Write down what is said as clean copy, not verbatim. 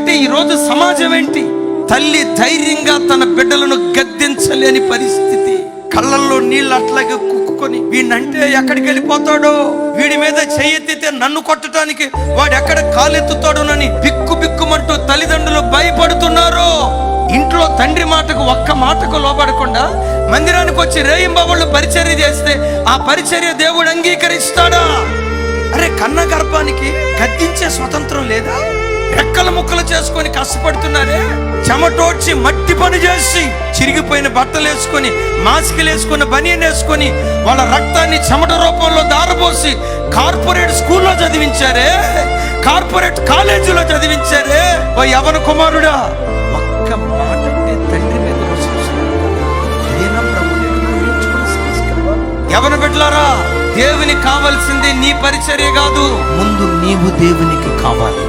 ఏంటి? ఈరోజు సమాజం ఏంటి? తల్లి ధైర్యంగా తన బిడ్డలను గద్దించలేని పరిస్థితి. కళ్ళల్లో నీళ్ళు అట్లాగే కుక్కుకొని, వీడినంటే ఎక్కడికి వెళ్ళిపోతాడో, వీడి మీద చెయ్యెత్తితే నన్ను కొట్టడానికి వాడు ఎక్కడ కాలెత్తుతాడోనని బిక్కు బిక్కుమంటూ తల్లిదండ్రులు భయపడుతున్నారు. ఇంట్లో తండ్రి మాటకు ఒక్క మాటకు లోబడకుండా మందిరానికి వచ్చి రేయింబవళ్ళు పరిచర్య చేస్తే ఆ పరిచర్య దేవుడు అంగీకరిస్తాడా? అరే, కన్న గర్భానికి గద్దించే స్వతంత్రం లేదా? రెక్కల ముక్కలు చేసుకొని కష్టపడుతున్నారే, చెమటోడ్చి మట్టి పని చేసి చిరిగిపోయిన బట్టలు వేసుకొని, మాస్కులు వేసుకొని, బనియన్ వేసుకొని, వాళ్ళ రక్తాన్ని చెమట రూపంలో దారపోసి కార్పొరేట్ స్కూల్లో చదివించారే, కార్పొరేట్ కాలేజీలో చదివించారే. ఓ యవన కుమారుడా, ఒక్క మాట అంటే తండ్రి మీద యవన బిడ్డలారా, దేవునికి కావాల్సింది నీ పరిచర్య కాదు, ముందు నీవు దేవునికి కావాలి.